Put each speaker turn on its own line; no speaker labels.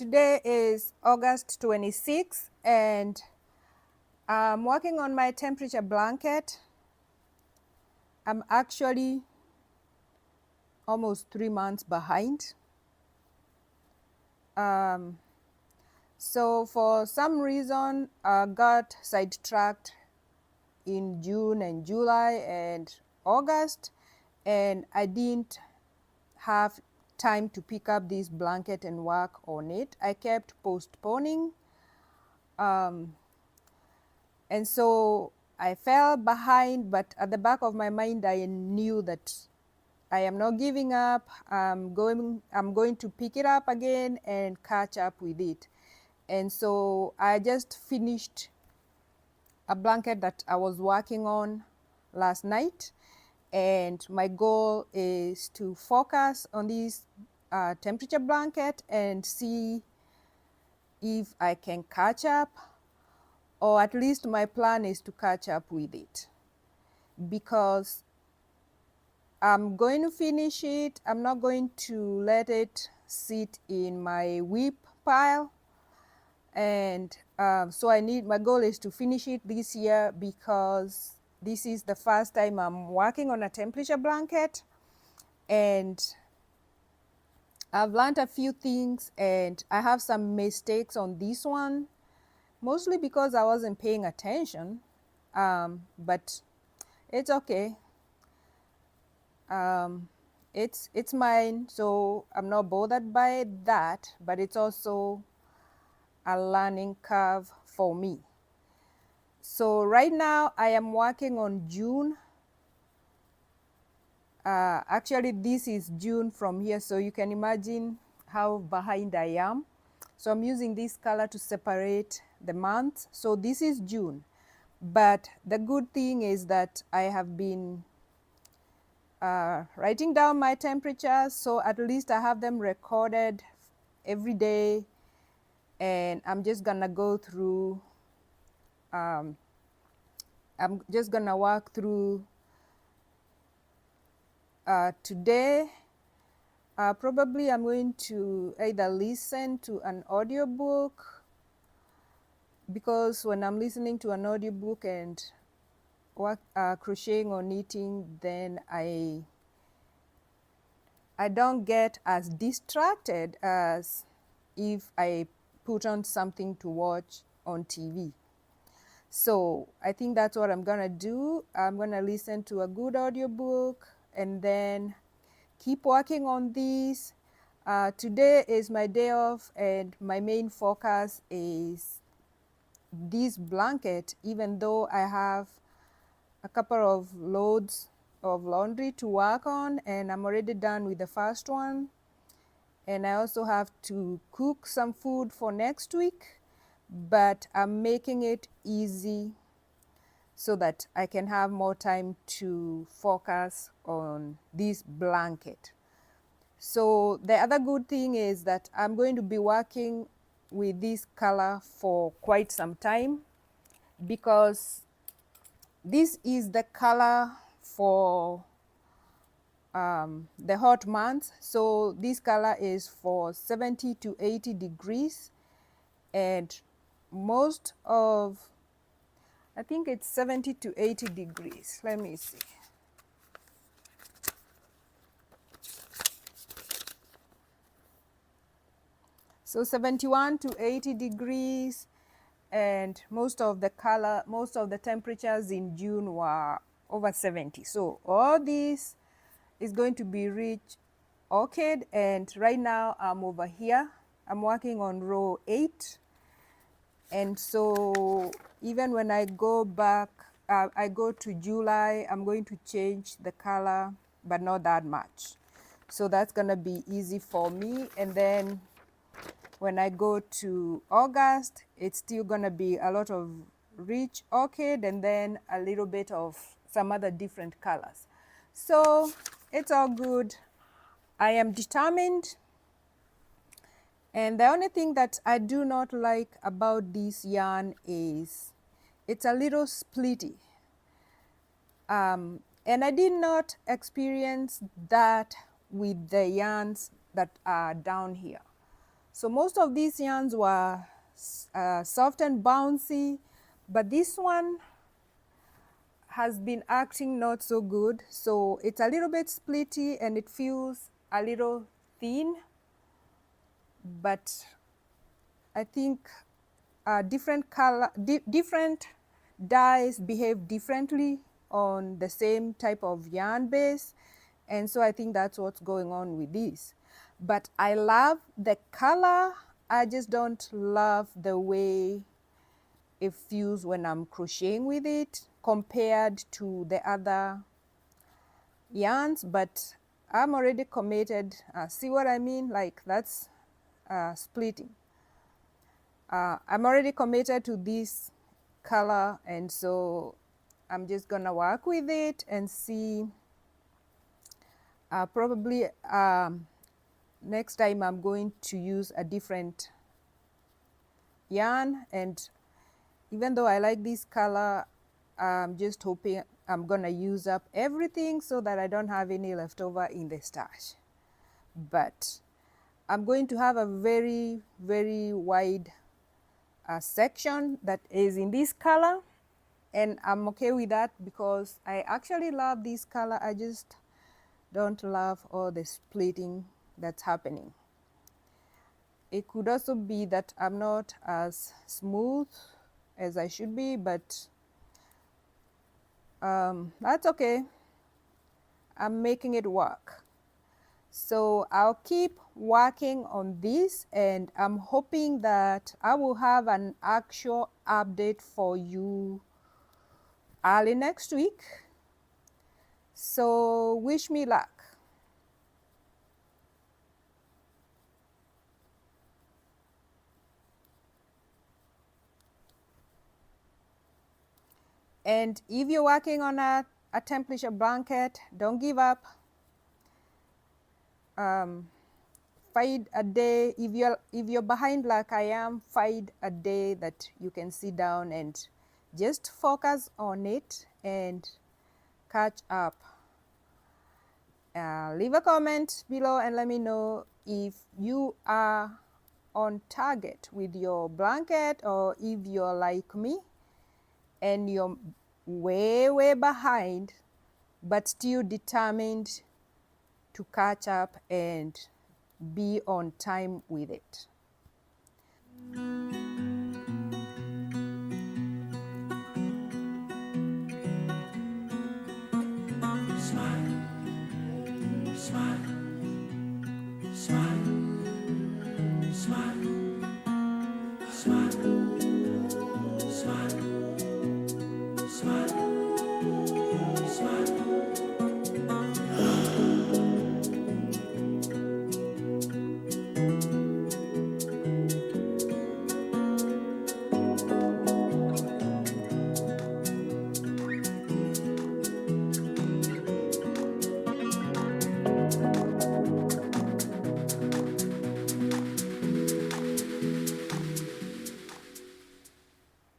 Today is August 26th and I'm working on my temperature blanket. I'm actually almost 3 months behind. So for some reason, I got sidetracked in June and July and August, and I didn't have time to pick up this blanket and work on it. I kept postponing. And so I fell behind, but at the back of my mind, I knew that I am not giving up. I'm going to pick it up again and catch up with it. And so I just finished a blanket that I was working on last night. And my goal is to focus on this temperature blanket and see if I can catch up, or at least my plan is to catch up with it, because I'm going to finish it. I'm not going to let it sit in my WIP pile. And so my goal is to finish it this year, because this is the first time I'm working on a temperature blanket. And I've learned a few things, and I have some mistakes on this one, mostly because I wasn't paying attention, but it's okay. It's mine, so I'm not bothered by that, but it's also a learning curve for me. So right now I am working on June. Actually, this is June from here, so you can imagine how behind I am. So I'm using this color to separate the months. So this is June, but the good thing is that I have been writing down my temperatures, so at least I have them recorded every day, and I'm just gonna go through, I'm just gonna walk through today. Probably I'm going to either listen to an audiobook, because when I'm listening to an audiobook and work, crocheting or knitting, then I don't get as distracted as if I put on something to watch on TV. So I think that's what I'm gonna do. I'm gonna listen to a good audiobook and then keep working on this. Today is my day off, and my main focus is this blanket, even though I have a couple of loads of laundry to work on, and I'm already done with the first one. And I also have to cook some food for next week, but I'm making it easy so that I can have more time to focus on this blanket. So the other good thing is that I'm going to be working with this color for quite some time, because this is the color for the hot months. So this color is for 70 to 80 degrees, and most of, I think it's 70 to 80 degrees. Let me see. So 71 to 80 degrees, and most of the temperatures in June were over 70. So all this is going to be rich orchid, and right now I'm over here. I'm working on row 8, and so even when I go back, I go to July, I'm going to change the color, but not that much. So that's gonna be easy for me. And then when I go to August, it's still gonna be a lot of rich orchid, and then a little bit of some other different colors. So it's all good. I am determined. And the only thing that I do not like about this yarn is it's a little splitty. And I did not experience that with the yarns that are down here. So most of these yarns were soft and bouncy, but this one has been acting not so good. So it's a little bit splitty and it feels a little thin, but I think different dyes behave differently on the same type of yarn base, and so I think that's what's going on with this. But I love the color. I just don't love the way it feels when I'm crocheting with it compared to the other yarns. But I'm already committed. See what I mean? Like that's splitting. I'm already committed to this color, and so I'm just gonna work with it and see. Probably next time I'm going to use a different yarn, and even though I like this color, I'm just hoping I'm gonna use up everything so that I don't have any leftover in the stash. But I'm going to have a very, very wide section that is in this color, and I'm okay with that because I actually love this color. I just don't love all the splitting that's happening. It could also be that I'm not as smooth as I should be, but that's okay. I'm making it work. So I'll keep working on this, and I'm hoping that I will have an actual update for you early next week. So wish me luck. And if you're working on a temperature blanket, don't give up. Find a day, if you're behind like I am, find a day that you can sit down and just focus on it and catch up. Leave a comment below and let me know if you are on target with your blanket, or if you're like me and you're way behind but still determined to catch up and be on time with it.